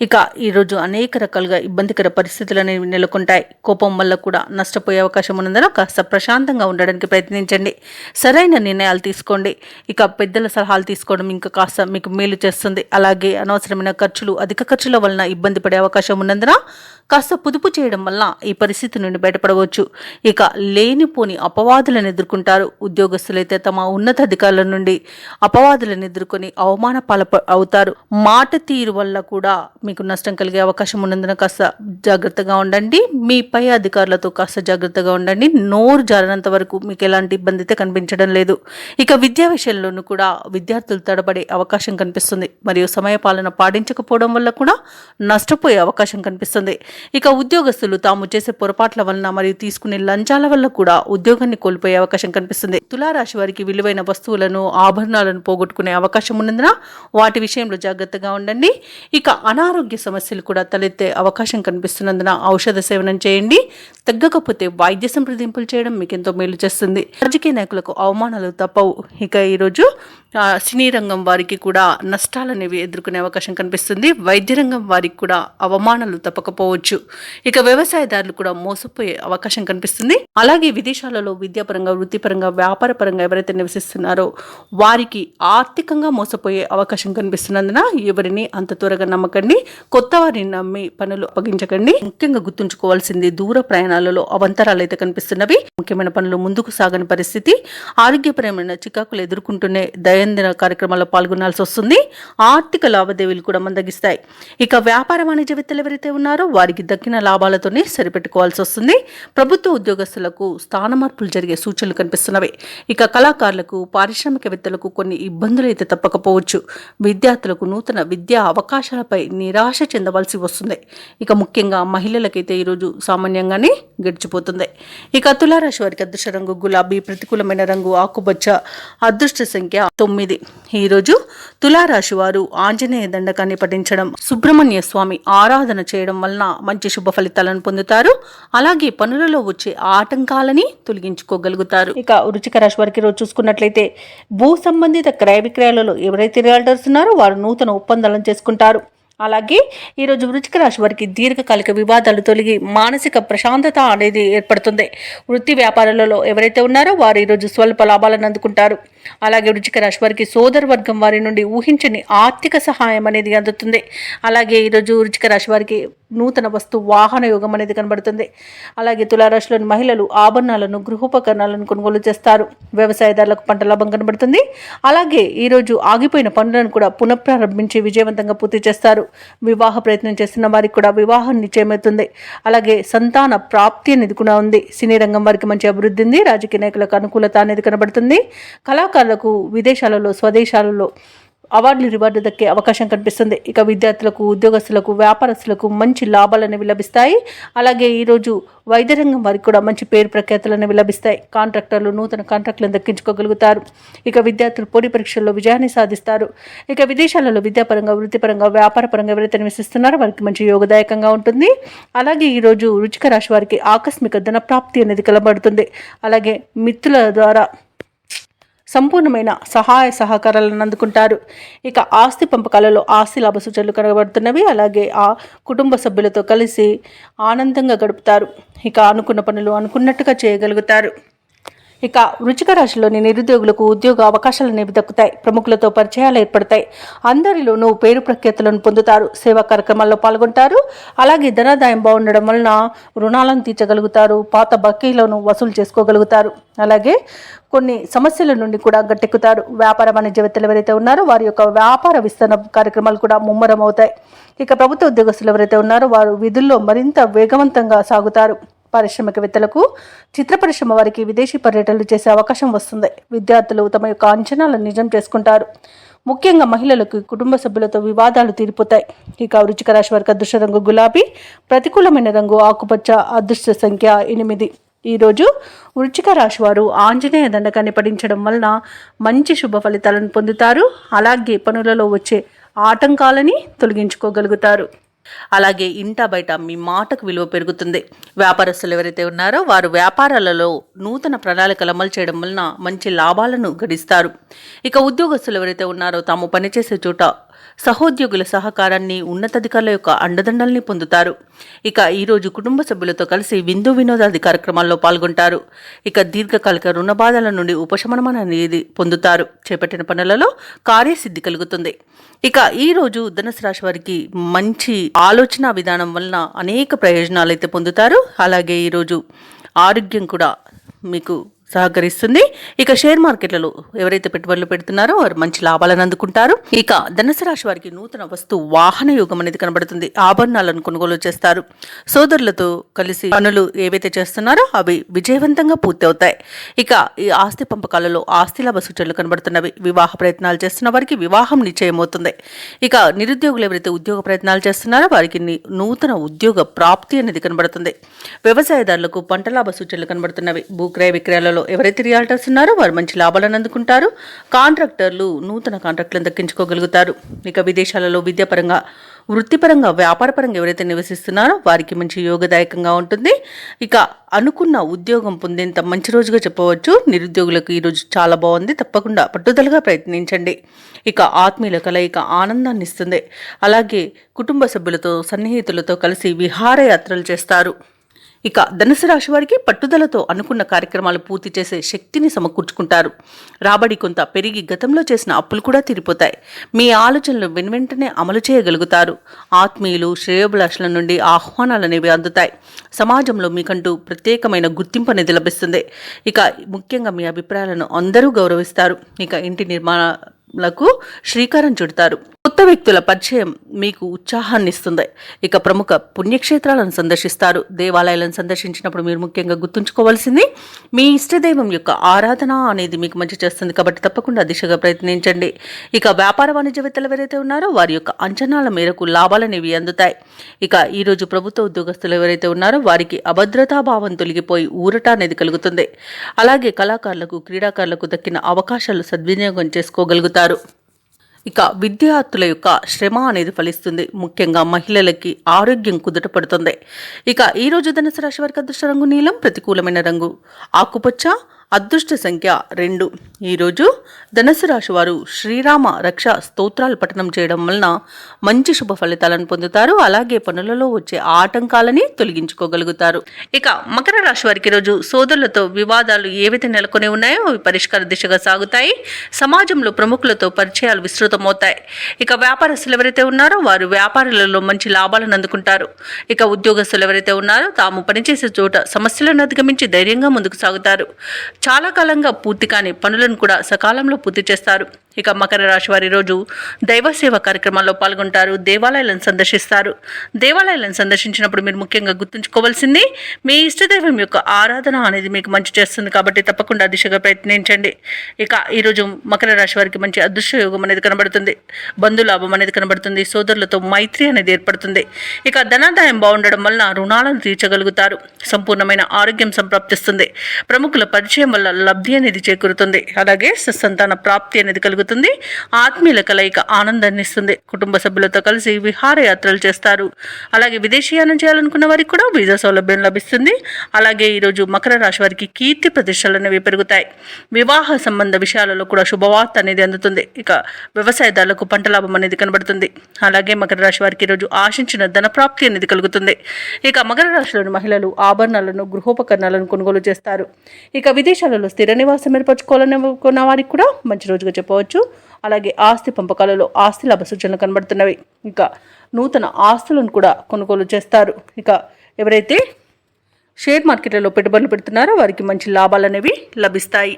ఇక ఈ రోజు అనేక రకాలుగా ఇబ్బందికర పరిస్థితులు అనేవి నెలకొంటాయి. కోపం వల్ల కూడా నష్టపోయే అవకాశం ఉన్నందున కాస్త ప్రశాంతంగా ఉండడానికి ప్రయత్నించండి. సరైన నిర్ణయాలు తీసుకోండి. ఇక పెద్దల సలహాలు తీసుకోవడం ఇంకా కాస్త మీకు మేలు చేస్తుంది. అలాగే అనవసరమైన ఖర్చులు, అధిక ఖర్చుల వలన ఇబ్బంది పడే అవకాశం ఉన్నందున కాస్త పొదుపు చేయడం వల్ల ఈ పరిస్థితి నుండి బయటపడవచ్చు. ఇక లేనిపోని అపవాదులను ఎదుర్కొంటారు. ఉద్యోగస్తులైతే తమ ఉన్నతాధికారుల నుండి అపవాదులను ఎదుర్కొని అవమాన పాలు అవుతారు. మాట తీరు వల్ల కూడా మీకు నష్టం కలిగే అవకాశం ఉన్నందున కాస్త జాగ్రత్తగా ఉండండి. మీ పై అధికారులతో కాస్త జాగ్రత్తగా ఉండండి. నోరు జారినంత వరకు మీకు ఎలాంటి ఇబ్బంది అయితే కనిపించడం లేదు. ఇక విద్యా విషయంలోనూ కూడా విద్యార్థులు తడబడే అవకాశం కనిపిస్తుంది. మరియు సమయపాలన పాటించకపోవడం వల్ల కూడా నష్టపోయే అవకాశం కనిపిస్తుంది. ఇక ఉద్యోగస్తులు తాము చేసే పొరపాట్ల వలన మరియు తీసుకునే లంచాల వల్ల కూడా ఉద్యోగాన్ని కోల్పోయే అవకాశం కనిపిస్తుంది. తులారాశి వారికి విలువైన వస్తువులను, ఆభరణాలను పోగొట్టుకునే అవకాశం ఉన్నందున వాటి విషయంలో జాగ్రత్తగా ఉండండి. ఇక అనారోగ్య సమస్యలు కూడా తలెత్తే అవకాశం కనిపిస్తున్నందున ఔషధ సేవనం చేయండి. తగ్గకపోతే వైద్య సంప్రదింపులు చేయడం మీకు ఎంతో మేలు చేస్తుంది. రాజకీయ నాయకులకు అవమానాలు తప్పవు. ఇక ఈరోజు సినీ రంగం వారికి కూడా నష్టాలనేవి ఎదుర్కొనే అవకాశం కనిపిస్తుంది. వైద్య రంగం వారికి కూడా అవమానాలు తప్పకపోవచ్చు. ఇక వ్యవసాయదారులు కూడా మోసపోయే అవకాశం కనిపిస్తుంది. అలాగే విదేశాలలో విద్యాపరంగా, వృత్తిపరంగా, వ్యాపారపరంగా ఎవరైతే నివసిస్తున్నారో వారికి ఆర్థికంగా మోసపోయే అవకాశం కనిపిస్తున్నందున ఎవరిని అంత త్వరగా నమ్మకండి. కొత్త వారిని నమ్మి పనులు అప్పగించకండి. ముఖ్యంగా గుర్తుంచుకోవాల్సింది దూర ప్రయాణాలలో అవంతరాలు అయితే కనిపిస్తున్నవి. ముఖ్యమైన పనులు ముందుకు సాగని పరిస్థితి, ఆరోగ్యపరమైన చికాకులు ఎదుర్కొంటూనే దైనందిన కార్యక్రమాల్లో పాల్గొనాల్సి వస్తుంది. ఆర్థిక లావాదేవీలు కూడా మందగిస్తాయి. ఇక వ్యాపార వాణిజ్యవేత్తలు ఎవరైతే ఉన్నారో వారికి దక్కిన లాభాలతోనే సరిపెట్టుకోవాల్సి వస్తుంది. ప్రభుత్వ ఉద్యోగస్తులకు స్థాన మార్పులు జరిగే సూచనలు కనిపిస్తున్నవి. ఇక కళాకారులకు, పారిశ్రామికవేత్తలకు కొన్ని ఇబ్బందులు అయితే తప్పకపోవచ్చు. విద్యార్థులకు నూతన విద్యా అవకాశాలపై నిరాశ చెందవలసి వస్తుంది. ఇక ముఖ్యంగా మహిళలకైతే ఈరోజు సామాన్యంగానే గడిచిపోతుంది. ఇక తులారాశి వారికి అదృష్ట రంగు గులాబీ, ప్రతికూలమైన రంగు ఆకుపచ్చ, అదృష్ట సంఖ్య 9. ఈరోజు తులారాశి వారు ఆంజనేయ దండకాన్ని పఠించడం, సుబ్రహ్మణ్య స్వామి ఆరాధన చేయడం వలన మంచి శుభ ఫలితాలను పొందుతారు. అలాగే పనులలో వచ్చే ఆటంకాలని తొలగించుకోగలుగుతారు. ఇక వృశ్చిక రాశి వారికి రోజు చూసుకున్నట్లయితే భూ సంబంధిత క్రయ విక్రయాలలో ఎవరైతే రియల్టర్స్ ఉన్నారో వారు నూతన ఒప్పందాలను చేసుకుంటారు. అలాగే ఈరోజు వృశ్చిక రాశి వారికి దీర్ఘకాలిక వివాదాలు తొలగి మానసిక ప్రశాంతత అనేది ఏర్పడుతుంది. వృత్తి వ్యాపారాలలో ఎవరైతే ఉన్నారో వారు ఈరోజు స్వల్ప లాభాలను అందుకుంటారు. అలాగే వృశ్చిక రాశి వారికి సోదర వర్గం వారి నుండి ఊహించని ఆర్థిక సహాయం అనేది అందుతుంది. అలాగే ఈరోజు వృశ్చిక రాశి వారికి నూతన వస్తు వాహన యోగం అనేది కనబడుతుంది. అలాగే తులారాశిలోని మహిళలు ఆభరణాలను, గృహోపకరణాలను కొనుగోలు చేస్తారు. వ్యవసాయదారులకు పంట లాభం కనబడుతుంది. అలాగే ఈరోజు ఆగిపోయిన పనులను కూడా పునఃప్రారంభించి విజయవంతంగా పూర్తి చేస్తారు. వివాహ ప్రయత్నం చేస్తున్న వారికి కూడా వివాహం నిశ్చయమవుతుంది. అలాగే సంతాన ప్రాప్తి అనేది కూడా ఉంది. సినీ రంగం వారికి మంచి అభివృద్ధి ఉంది. రాజకీయ నాయకులకు అనుకూలత అనేది కనబడుతుంది. కళాకారులకు విదేశాలలో, స్వదేశాలలో అవార్డులు, రివార్డు దక్కే అవకాశం కనిపిస్తుంది. ఇక విద్యార్థులకు, ఉద్యోగస్తులకు, వ్యాపారస్తులకు మంచి లాభాలు అనేవి లభిస్తాయి. అలాగే ఈరోజు వైద్య రంగం వారికి కూడా మంచి పేరు ప్రఖ్యాతులు అనేవి లభిస్తాయి. కాంట్రాక్టర్లు నూతన కాంట్రాక్టులను దక్కించుకోగలుగుతారు. ఇక విద్యార్థులు పోటీ పరీక్షల్లో విజయాన్ని సాధిస్తారు. ఇక విదేశాలలో విద్యాపరంగా, వృత్తిపరంగా, వ్యాపారపరంగా ఎవరైతే నివసిస్తున్నారో వారికి మంచి యోగదాయకంగా ఉంటుంది. అలాగే ఈరోజు వృశ్చిక రాశి వారికి ఆకస్మిక ధన ప్రాప్తి అనేది కనబడుతుంది. అలాగే మిత్రుల ద్వారా సంపూర్ణమైన సహాయ సహకారాలను అందుకుంటారు. ఇక ఆస్తి పంపకాలలో ఆస్తి లాభ సూచనలు కనబడుతున్నవి. అలాగే ఆ కుటుంబ సభ్యులతో కలిసి ఆనందంగా గడుపుతారు. ఇక అనుకున్న పనులు అనుకున్నట్టుగా చేయగలుగుతారు. ఇక వృశ్చిక రాశిలోని నిరుద్యోగులకు ఉద్యోగ అవకాశాలు అనేవి దక్కుతాయి. ప్రముఖులతో పరిచయాలు ఏర్పడతాయి. అందరిలోనూ పేరు ప్రఖ్యాతులను పొందుతారు. సేవా కార్యక్రమాల్లో పాల్గొంటారు. అలాగే ధనాదాయం బాగుండడం వలన రుణాలను తీర్చగలుగుతారు. పాత బకీలను వసూలు చేసుకోగలుగుతారు. అలాగే కొన్ని సమస్యల నుండి కూడా గట్టెక్కుతారు. వ్యాపార వాణిజ్యవేత్తలు ఎవరైతే ఉన్నారో వారి యొక్క వ్యాపార విస్తరణ కార్యక్రమాలు కూడా ముమ్మరం అవుతాయి. ఇక ప్రభుత్వ ఉద్యోగస్తులు ఎవరైతే ఉన్నారో వారు విధుల్లో మరింత వేగవంతంగా సాగుతారు. పారిశ్రామికవేత్తలకు, చిత్ర పరిశ్రమ వారికి విదేశీ పర్యటనలు చేసే అవకాశం వస్తుంది. విద్యార్థులు తమ యొక్క అంచనాలను నిజం చేసుకుంటారు. ముఖ్యంగా మహిళలకు కుటుంబ సభ్యులతో వివాదాలు తీరిపోతాయి. ఇక వృశ్చిక రాశి వారికి అదృష్ట రంగు గులాబీ, ప్రతికూలమైన రంగు ఆకుపచ్చ, అదృష్ట సంఖ్య 8. ఈరోజు వృశ్చిక రాశి వారు ఆంజనేయ దండకాన్ని పఠించడం వలన మంచి శుభ ఫలితాలను పొందుతారు. అలాగే పనులలో వచ్చే ఆటంకాలని తొలగించుకోగలుగుతారు. అలాగే ఇంట బయట మీ మాటకు విలువ పెరుగుతుంది. వ్యాపారస్తులు ఎవరైతే ఉన్నారో వారు వ్యాపారాలలో నూతన ప్రణాళికలు అమలు చేయడం వలన మంచి లాభాలను గడిస్తారు. ఇక ఉద్యోగస్తులు ఎవరైతే ఉన్నారో తాము పనిచేసే చోట సహోద్యోగుల సహకారాన్ని, ఉన్నతాధికారుల యొక్క అండదండల్ని పొందుతారు. ఇక ఈరోజు కుటుంబ సభ్యులతో కలిసి విందు వినోదాది కార్యక్రమాల్లో పాల్గొంటారు. ఇక దీర్ఘకాలిక రుణ బాధల నుండి ఉపశమనం అనేది పొందుతారు. చేపట్టిన పనులలో కార్యసిద్ధి కలుగుతుంది. ఇక ఈరోజు ధనుసు రాశి వారికి మంచి ఆలోచన విధానం వలన అనేక ప్రయోజనాలు అయితే పొందుతారు. అలాగే ఈరోజు ఆరోగ్యం కూడా మీకు సహకరిస్తుంది. ఇక షేర్ మార్కెట్లలో ఎవరైతే పెట్టుబడులు పెడుతున్నారో వారు మంచి లాభాలను అందుకుంటారు. ఇక ధనుసు రాశి వారికి నూతన వస్తు వాహన యోగం అనేది కనబడుతుంది. ఆభరణాలను కొనుగోలు చేస్తారు. సోదరులతో కలిసి పనులు ఏవైతే చేస్తున్నారో అవి విజయవంతంగా పూర్తి అవుతాయి. ఇక ఈ ఆస్తి పంపకాలలో ఆస్తి లాభ సూచనలు కనబడుతున్నవి. వివాహ ప్రయత్నాలు చేస్తున్న వారికి వివాహం నిశ్చయమవుతుంది. ఇక నిరుద్యోగులు ఎవరైతే ఉద్యోగ ప్రయత్నాలు చేస్తున్నారో వారికి నూతన ఉద్యోగ ప్రాప్తి అనేది కనబడుతుంది. వ్యవసాయదారులకు పంట లాభ సూచనలు కనబడుతున్నవి. భూక్రయ విక్రయాలలో ఎవరైతే రియాల్టర్స్ ఉన్నారో వారు మంచి లాభాలను అందుకుంటారు. కాంట్రాక్టర్లు నూతన కాంట్రాక్టులను దక్కించుకోగలుగుతారు. ఇక విదేశాలలో విద్యాపరంగా, వృత్తిపరంగా, వ్యాపారపరంగా ఎవరైతే నివసిస్తున్నారో వారికి మంచి యోగదాయకంగా ఉంటుంది. ఇక అనుకున్న ఉద్యోగం పొందేంత మంచి రోజుగా చెప్పవచ్చు. నిరుద్యోగులకు ఈరోజు చాలా బాగుంది. తప్పకుండా పట్టుదలగా ప్రయత్నించండి. ఇక ఆత్మీయుల కలయిక ఆనందాన్ని ఇస్తుంది. అలాగే కుటుంబ సభ్యులతో, సన్నిహితులతో కలిసి విహారయాత్రలు చేస్తారు. ఇక ధనుసు రాశి వారికి పట్టుదలతో అనుకున్న కార్యక్రమాలు పూర్తి చేసే శక్తిని సమకూర్చుకుంటారు. రాబడి కొంత పెరిగి గతంలో చేసిన అప్పులు కూడా తీరిపోతాయి. మీ ఆలోచనలు వెనువెంటనే అమలు చేయగలుగుతారు. ఆత్మీయులు, శ్రేయోభిలాషుల నుండి ఆహ్వానాలు అనేవి అందుతాయి. సమాజంలో మీకంటూ ప్రత్యేకమైన గుర్తింపు అనేది లభిస్తుంది. ఇక ముఖ్యంగా మీ అభిప్రాయాలను అందరూ గౌరవిస్తారు. ఇక ఇంటి నిర్మాణ లకు శ్రీకారం చుడతారు. కొత్త వ్యక్తుల పరిచయం మీకు ఉత్సాహాన్ని ఇస్తుంది. ఇక ప్రముఖ పుణ్యక్షేత్రాలను సందర్శిస్తారు. దేవాలయాలను సందర్శించినప్పుడు మీరు ముఖ్యంగా గుర్తుంచుకోవాల్సింది మీ ఇష్టదైవం యొక్క ఆరాధన అనేది మీకు మంచి చేస్తుంది కాబట్టి తప్పకుండా దిశగా ప్రయత్నించండి. ఇక వ్యాపార వాణిజ్యవేత్తలు ఎవరైతే ఉన్నారో వారి యొక్క అంచనాల మేరకు లాభాలనేవి అందుతాయి. ఇక ఈరోజు ప్రభుత్వ ఉద్యోగస్తులు ఎవరైతే ఉన్నారో వారికి అభద్రతాభావం తొలగిపోయి ఊరట అనేది కలుగుతుంది. అలాగే కళాకారులకు క్రీడాకారులకు దక్కిన అవకాశాలు సద్వినియోగం చేసుకోగలుగుతారు. ఇక విద్యార్థుల యొక్క శ్రమ అనేది ఫలిస్తుంది. ముఖ్యంగా మహిళలకి ఆరోగ్యం కుదుటపడుతుంది. ఇక ఈరోజు ధనుసు రాశి వారికి అదృష్ట రంగు నీలం, ప్రతికూలమైన రంగు ఆకుపచ్చ, అదృష్ట సంఖ్య 2. ఈరోజు ధనుసు రాశి వారు శ్రీరామ రక్ష స్తోత్రాలు పఠనం చేయడం వలన మంచి శుభ ఫలితాలను పొందుతారు. అలాగే పనులలో వచ్చే ఆటంకాలని తొలగించుకోగలుగుతారు. ఇక మకర రాశి వారికి ఈరోజు సోదరులతో వివాదాలు ఏవైతే నెలకొని ఉన్నాయో అవి పరిష్కార దిశగా సాగుతాయి. సమాజంలో ప్రముఖులతో పరిచయాలు విస్తృతమవుతాయి. ఇక వ్యాపారస్తులు ఎవరైతే ఉన్నారో వారు వ్యాపారాలలో మంచి లాభాలను అందుకుంటారు. ఇక ఉద్యోగస్తులు ఎవరైతే ఉన్నారో తాము పనిచేసే చోట సమస్యలను అధిగమించి ధైర్యంగా ముందుకు సాగుతారు. చాలా కాలంగా పూర్తి కాని పనులను కూడా సకాలంలో పూర్తి చేస్తారు. ఇక మకర రాశి వారి రోజు దైవ సేవ కార్యక్రమాల్లో పాల్గొంటారు. దేవాలయాలను సందర్శిస్తారు. దేవాలయాలను సందర్శించినప్పుడు మీరు ముఖ్యంగా గుర్తుంచుకోవాల్సింది మీ ఇష్టదైవం యొక్క ఆరాధన అనేది మీకు మంచి చేస్తుంది కాబట్టి తప్పకుండా దిశగా ప్రయత్నించండి. ఇక ఈరోజు మకర రాశి వారికి మంచి అదృశ్య యోగం అనేది కనబడుతుంది. బంధులాభం అనేది కనబడుతుంది. సోదరులతో మైత్రి అనేది ఏర్పడుతుంది. ఇక ధనాదాయం బాగుండడం వలన రుణాలను తీర్చగలుగుతారు. సంపూర్ణమైన ఆరోగ్యం సంప్రాప్తిస్తుంది. ప్రముఖుల పరిచయం వల్ల లబ్ధి అనేది చేకూరుతుంది. అలాగే సత్సంతాన ప్రాప్తి అనేది కలుగుతుంది. ఆత్మీయుల కలయిక ఆనందాన్ని ఇస్తుంది. కుటుంబ సభ్యులతో కలిసి విహారయాత్రలు చేస్తారు. అలాగే విదేశీయానం చేయాలనుకున్న వారికి కూడా వీసా సౌలభ్యం లభిస్తుంది. అలాగే ఈరోజు మకర రాశి వారికి కీర్తి ప్రతిష్టలు అనేవి పెరుగుతాయి. వివాహ సంబంధ విషయాలలో కూడా శుభవార్త అనేది అందుతుంది. ఇక వ్యవసాయదారులకు పంట లాభం అనేది కనబడుతుంది. అలాగే మకర రాశి వారికి ఈరోజు ఆశించిన ధన ప్రాప్తి అనేది కలుగుతుంది. ఇక మకర రాశిలోని మహిళలు ఆభరణాలను గృహోపకరణాలను కొనుగోలు చేస్తారు. ఇక విదేశాలలో స్థిర నివాసం ఏర్పరచుకోవాలనుకున్న వారికి కూడా మంచి రోజుగా చెప్పవచ్చు. అలాగే ఆస్తి పంపకాలలో ఆస్తి లాభ సూచనలు కనబడుతున్నవి. ఇక నూతన ఆస్తులను కూడా కొనుగోలు చేస్తారు. ఇక ఎవరైతే షేర్ మార్కెట్లలో పెట్టుబడులు పెడుతున్నారో వారికి మంచి లాభాలు అనేవి లభిస్తాయి.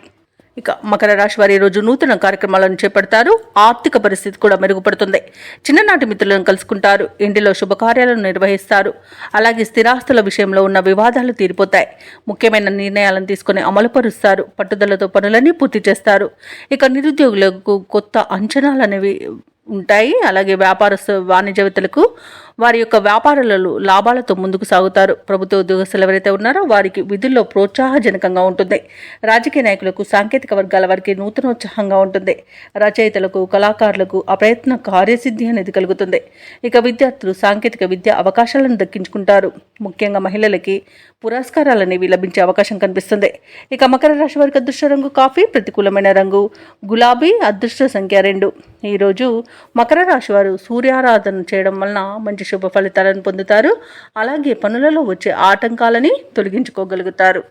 ఇక మకర రాశి వారి రోజు నూతన కార్యక్రమాలను చేపడతారు. ఆర్థిక పరిస్థితి కూడా మెరుగుపడుతుంది. చిన్ననాటి మిత్రులను కలుసుకుంటారు. ఇంటిలో శుభకార్యాలను నిర్వహిస్తారు. అలాగే స్థిరాస్తుల విషయంలో ఉన్న వివాదాలు తీరిపోతాయి. ముఖ్యమైన నిర్ణయాలను తీసుకుని అమలుపరుస్తారు. పట్టుదలతో పనులన్నీ పూర్తి చేస్తారు. ఇక నిరుద్యోగులకు కొత్త అంచనాలు అనేవి ఉంటాయి. అలాగే వాణిజ్యవేత్తలకు వారి యొక్క వ్యాపారాలలో లాభాలతో ముందుకు సాగుతారు. ప్రభుత్వ ఉద్యోగస్తులు ఎవరైతే ఉన్నారో వారికి విధుల్లో ప్రోత్సాహజనకంగా ఉంటుంది. రాజకీయ నాయకులకు సాంకేతిక వర్గాల వారికి నూతనోత్సాహంగా ఉంటుంది. రచయితలకు కళాకారులకు అప్రయత్న కార్యసిద్ధి అనేది కలుగుతుంది. ఇక విద్యార్థులు సాంకేతిక విద్య అవకాశాలను దక్కించుకుంటారు. ముఖ్యంగా మహిళలకి పురస్కారాలు అనేవి లభించే అవకాశం కనిపిస్తుంది. ఇక మకర రాశి వారికి అదృష్ట రంగు కాఫీ, ప్రతికూలమైన రంగు గులాబీ, అదృష్ట సంఖ్య 2. ఈరోజు మకర రాశి వారు సూర్యారాధన చేయడం వలన మంచి శుభ ఫలితాలను పొందుతారు. అలాగే పనులలో వచ్చే ఆటంకాలని తొలగించుకోగలుగుతారు.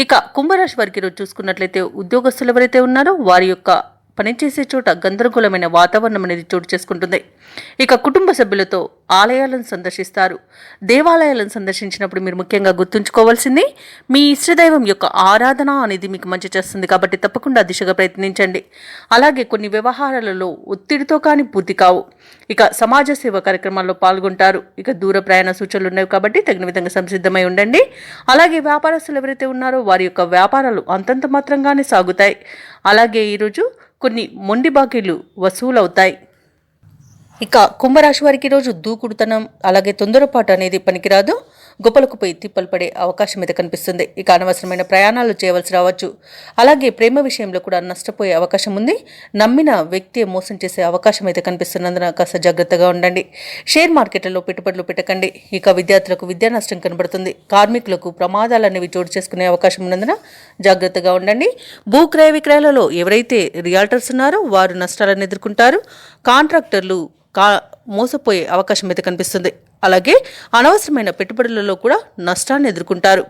ఇక కుంభరాశి వారికి ఈరోజు చూసుకున్నట్లయితే ఉద్యోగస్తులు ఎవరైతే ఉన్నారో వారి యొక్క పనిచేసే చోట గందరగోళమైన వాతావరణం అనేది చోటు చేసుకుంటుంది. ఇక కుటుంబ సభ్యులతో ఆలయాలను సందర్శిస్తారు. దేవాలయాలను సందర్శించినప్పుడు మీరు ముఖ్యంగా గుర్తుంచుకోవాల్సింది మీ ఇష్టదైవం యొక్క ఆరాధన అనేది మీకు మంచి చేస్తుంది కాబట్టి తప్పకుండా దిశగా ప్రయత్నించండి. అలాగే కొన్ని వ్యవహారాలలో ఒత్తిడితో కానీ పూర్తి కావు. ఇక సమాజ సేవ కార్యక్రమాల్లో పాల్గొంటారు. ఇక దూర ప్రయాణ సూచనలు ఉన్నాయి కాబట్టి తగిన విధంగా సంసిద్ధమై ఉండండి. అలాగే వ్యాపారస్తులు ఎవరైతే ఉన్నారో వారి యొక్క వ్యాపారాలు అంతంత మాత్రంగానే సాగుతాయి. అలాగే ఈరోజు కొన్ని మొండి బాకీలు వసూలవుతాయి. ఇక కుంభరాశి వారికి ఈరోజు దూకుడుతనం అలాగే తొందరపాటు అనేది పనికిరాదు. గొప్పలకు పోయి తిప్పలు పడే అవకాశం అయితే కనిపిస్తుంది. ఇక అనవసరమైన ప్రయాణాలు చేయవలసి రావచ్చు. అలాగే ప్రేమ విషయంలో కూడా నష్టపోయే అవకాశం ఉంది. నమ్మిన వ్యక్తి మోసం చేసే అవకాశం అయితే కనిపిస్తున్నందున కాస్త జాగ్రత్తగా ఉండండి. షేర్ మార్కెట్లలో పెట్టుబడులు పెట్టకండి. ఇక విద్యార్థులకు విద్యా నష్టం కనబడుతుంది. కార్మికులకు ప్రమాదాలు అనేవి చోటు చేసుకునే అవకాశం ఉన్నందున జాగ్రత్తగా ఉండండి. భూ క్రయ విక్రయాలలో ఎవరైతే రియాల్టర్స్ ఉన్నారో వారు నష్టాలను ఎదుర్కొంటారు. కాంట్రాక్టర్లు మోసపోయే అవకాశం అయితే కనిపిస్తుంది. అలాగే అనవసరమైన పెట్టుబడులలో కూడా నష్టాన్ని ఎదుర్కొంటారు.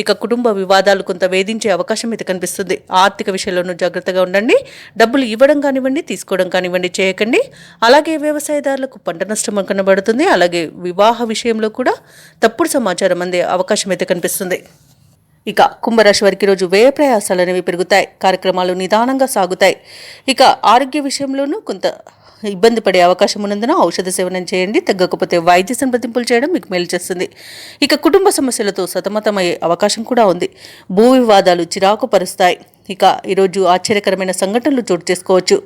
ఇక కుటుంబ వివాదాలు కొంత వేధించే అవకాశం అయితే కనిపిస్తుంది. ఆర్థిక విషయంలోనూ జాగ్రత్తగా ఉండండి. డబ్బులు ఇవ్వడం కానివ్వండి, తీసుకోవడం కానివ్వండి చేయకండి. అలాగే వ్యవసాయదారులకు పంట నష్టం కనబడుతుంది. అలాగే వివాహ విషయంలో కూడా తప్పుడు సమాచారం అందే అవకాశం అయితే కనిపిస్తుంది. ఇక కుంభరాశి వారికి ఈరోజు వ్యయ ప్రయాసాలు అనేవి పెరుగుతాయి. కార్యక్రమాలు నిదానంగా సాగుతాయి. ఇక ఆరోగ్య విషయంలోనూ కొంత ఇబ్బంది పడే అవకాశం ఉన్నందున ఔషధ సేవనం చేయండి. తగ్గకపోతే వైద్య సంప్రదింపులు చేయడం మీకు మేలు చేస్తుంది. ఇక కుటుంబ సమస్యలతో సతమతమయ్యే అవకాశం కూడా ఉంది. భూ వివాదాలు చిరాకు పరుస్తాయి. ఇక ఈరోజు ఆశ్చర్యకరమైన సంఘటనలు చోటు చేసుకోవచ్చు.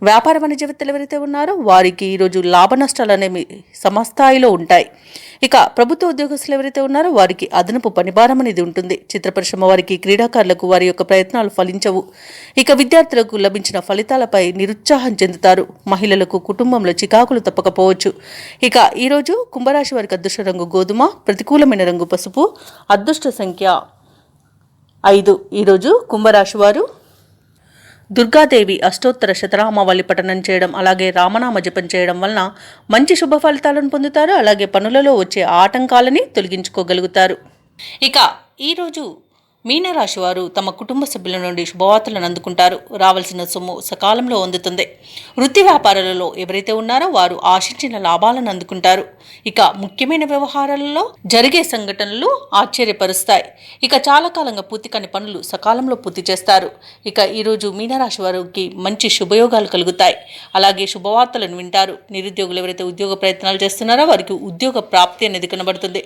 వ్యాపార వాణిజ్యవేత్తలు ఎవరైతే ఉన్నారో వారికి ఈరోజు లాభ నష్టాలు అనేవి సమస్థాయిలో ఉంటాయి. ఇక ప్రభుత్వ ఉద్యోగస్తులు ఎవరైతే ఉన్నారో వారికి అదనపు పనిభారం అనేది ఉంటుంది. చిత్ర పరిశ్రమ వారికి, క్రీడాకారులకు వారి యొక్క ప్రయత్నాలు ఫలించవు. ఇక విద్యార్థులకు లభించిన ఫలితాలపై నిరుత్సాహం చెందుతారు. మహిళలకు కుటుంబంలో చికాకులు తప్పకపోవచ్చు. ఇక ఈరోజు కుంభరాశి వారికి అదృష్ట రంగు గోధుమ, ప్రతికూలమైన రంగు పసుపు, అదృష్ట సంఖ్య 5. ఈరోజు కుంభరాశి వారు దుర్గాదేవి అష్టోత్తర శతనామావళి పఠనం చేయడం, అలాగే రామనామ జపం చేయడం వలన మంచి శుభ ఫలితాలను పొందుతారు. అలాగే పనులలో వచ్చే ఆటంకాలని తొలగించుకోగలుగుతారు. ఇక ఈరోజు మీనరాశి వారు తమ కుటుంబ సభ్యుల నుండి శుభవార్తలను అందుకుంటారు. రావాల్సిన సొమ్ము సకాలంలో అందుతుంది. వృత్తి వ్యాపారాలలో ఎవరైతే ఉన్నారో వారు ఆశించిన లాభాలను అందుకుంటారు. ఇక ముఖ్యమైన వ్యవహారాలలో జరిగే సంఘటనలు ఆశ్చర్యపరుస్తాయి. ఇక చాలా కాలంగా పూర్తి కాని పనులు సకాలంలో పూర్తి చేస్తారు. ఇక ఈరోజు మీనరాశి వారికి మంచి శుభయోగాలు కలుగుతాయి. అలాగే శుభవార్తలను వింటారు. నిరుద్యోగులు ఎవరైతే ఉద్యోగ ప్రయత్నాలు చేస్తున్నారో వారికి ఉద్యోగ ప్రాప్తి అనేది కనబడుతుంది.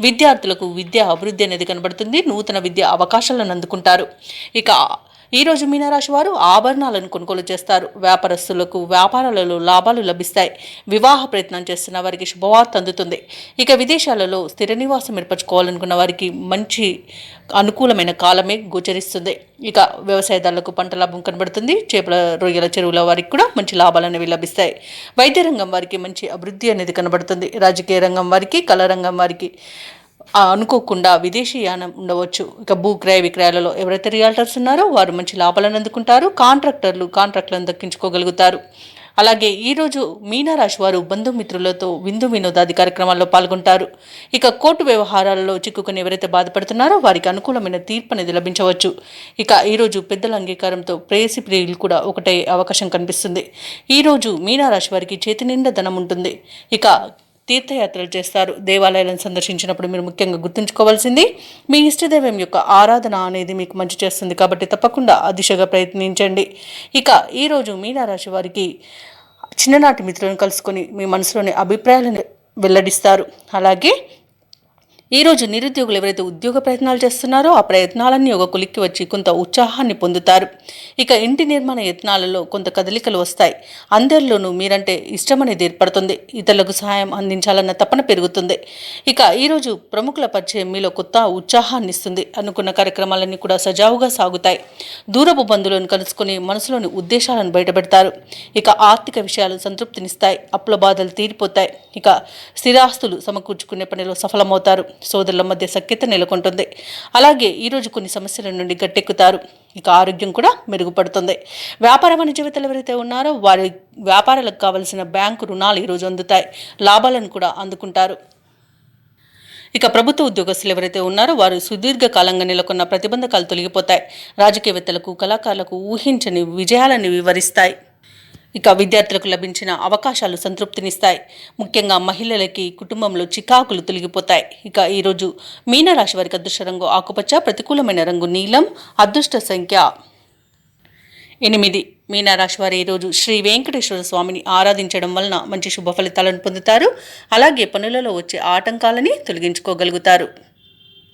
విద్యార్థులకు విద్యా అభివృద్ధి అనేది కనబడుతుంది. నూతన విద్య అవకాశాలను అందుకుంటారు. ఇక ఈరోజు మీనరాశి వారు ఆభరణాలను కొనుగోలు చేస్తారు. వ్యాపారస్తులకు వ్యాపారాలలో లాభాలు లభిస్తాయి. వివాహ ప్రయత్నం చేస్తున్న వారికి శుభవార్త అందుతుంది. ఇక విదేశాలలో స్థిర నివాసం ఏర్పరచుకోవాలనుకున్న వారికి మంచి అనుకూలమైన కాలమే గోచరిస్తుంది. ఇక వ్యవసాయదారులకు పంట లాభం కనబడుతుంది. చేపల రొయ్యల చెరువుల వారికి కూడా మంచి లాభాలు అనేవి లభిస్తాయి. వైద్య రంగం వారికి మంచి అభివృద్ధి అనేది కనబడుతుంది. రాజకీయ రంగం వారికి, కళా రంగం వారికి అనుకోకుండా విదేశీయానం ఉండవచ్చు. ఇక భూ క్రయ విక్రయాలలో ఎవరైతే రియాల్టర్స్ ఉన్నారో వారు మంచి లాభాలను అందుకుంటారు. కాంట్రాక్టులను దక్కించుకోగలుగుతారు. అలాగే ఈరోజు మీనరాశి వారు బంధుమిత్రులతో విందు వినోదాది కార్యక్రమాల్లో పాల్గొంటారు. ఇక కోర్టు వ్యవహారాలలో చిక్కుకుని ఎవరైతే బాధపడుతున్నారో వారికి అనుకూలమైన తీర్పు అనేది లభించవచ్చు. ఇక ఈరోజు పెద్దల అంగీకారంతో ప్రేయసి ప్రియులు కూడా ఒకటే అవకాశం కనిపిస్తుంది. ఈరోజు మీనరాశి వారికి చేతి నిండా ధనం ఉంటుంది. ఇక తీర్థయాత్రలు చేస్తారు. దేవాలయాలను సందర్శించినప్పుడు మీరు ముఖ్యంగా గుర్తుంచుకోవాల్సింది మీ ఇష్టదైవం యొక్క ఆరాధన అనేది మీకు మంచి చేస్తుంది. కాబట్టి తప్పకుండా ఆ దిశగా ప్రయత్నించండి. ఇక ఈరోజు మీనరాశి వారికి చిన్ననాటి మిత్రులను కలుసుకొని మీ మనసులోని అభిప్రాయాలను వెల్లడిస్తారు. అలాగే ఈరోజు నిరుద్యోగులు ఎవరైతే ఉద్యోగ ప్రయత్నాలు చేస్తున్నారో ఆ ప్రయత్నాలన్నీ ఒక కొలిక్కి వచ్చి కొంత ఉత్సాహాన్ని పొందుతారు. ఇక ఇంటి నిర్మాణ యత్నాలలో కొంత కదలికలు వస్తాయి. అందరిలోనూ మీరంటే ఇష్టం అనేది ఏర్పడుతుంది. ఇతరులకు సహాయం అందించాలన్న తపన పెరుగుతుంది. ఇక ఈరోజు ప్రముఖుల పరిచయం మీలో కొత్త ఉత్సాహాన్ని ఇస్తుంది. అనుకున్న కార్యక్రమాలన్నీ కూడా సజావుగా సాగుతాయి. దూరపు బంధువులను కలుసుకొని మనసులోని ఉద్దేశాలను బయటపెడతారు. ఇక ఆర్థిక విషయాలు సంతృప్తినిస్తాయి. అప్పుల బాధలు తీరిపోతాయి. ఇక స్థిరాస్తులు సమకూర్చుకునే పనిలో సఫలమవుతారు. సోదరుల మధ్య సఖ్యత నెలకొంటుంది. అలాగే ఈరోజు కొన్ని సమస్యల నుండి గట్టెక్కుతారు. ఇక ఆరోగ్యం కూడా మెరుగుపడుతుంది. వ్యాపార వాణిజ్యవేత్తలు ఎవరైతే ఉన్నారో వారి వ్యాపారాలకు కావలసిన బ్యాంకు రుణాలు ఈరోజు అందుతాయి. లాభాలను కూడా అందుకుంటారు. ఇక ప్రభుత్వ ఉద్యోగస్తులు ఎవరైతే ఉన్నారో వారు సుదీర్ఘకాలంగా నెలకొన్న ప్రతిబంధకాలు తొలగిపోతాయి. రాజకీయవేత్తలకు, కళాకారులకు ఊహించని విజయాలను వివరిస్తాయి. ఇక విద్యార్థులకు లభించిన అవకాశాలు సంతృప్తినిస్తాయి. ముఖ్యంగా మహిళలకి కుటుంబంలో చికాకులు తొలగిపోతాయి. ఇక ఈరోజు మీనరాశి వారికి అదృష్ట రంగు ఆకుపచ్చ, ప్రతికూలమైన రంగు నీలం, అదృష్ట సంఖ్య 8. మీనరాశి వారు ఈరోజు శ్రీ వెంకటేశ్వర స్వామిని ఆరాధించడం వలన మంచి శుభ ఫలితాలను పొందుతారు. అలాగే పనులలో వచ్చే ఆటంకాలని తొలగించుకోగలుగుతారు.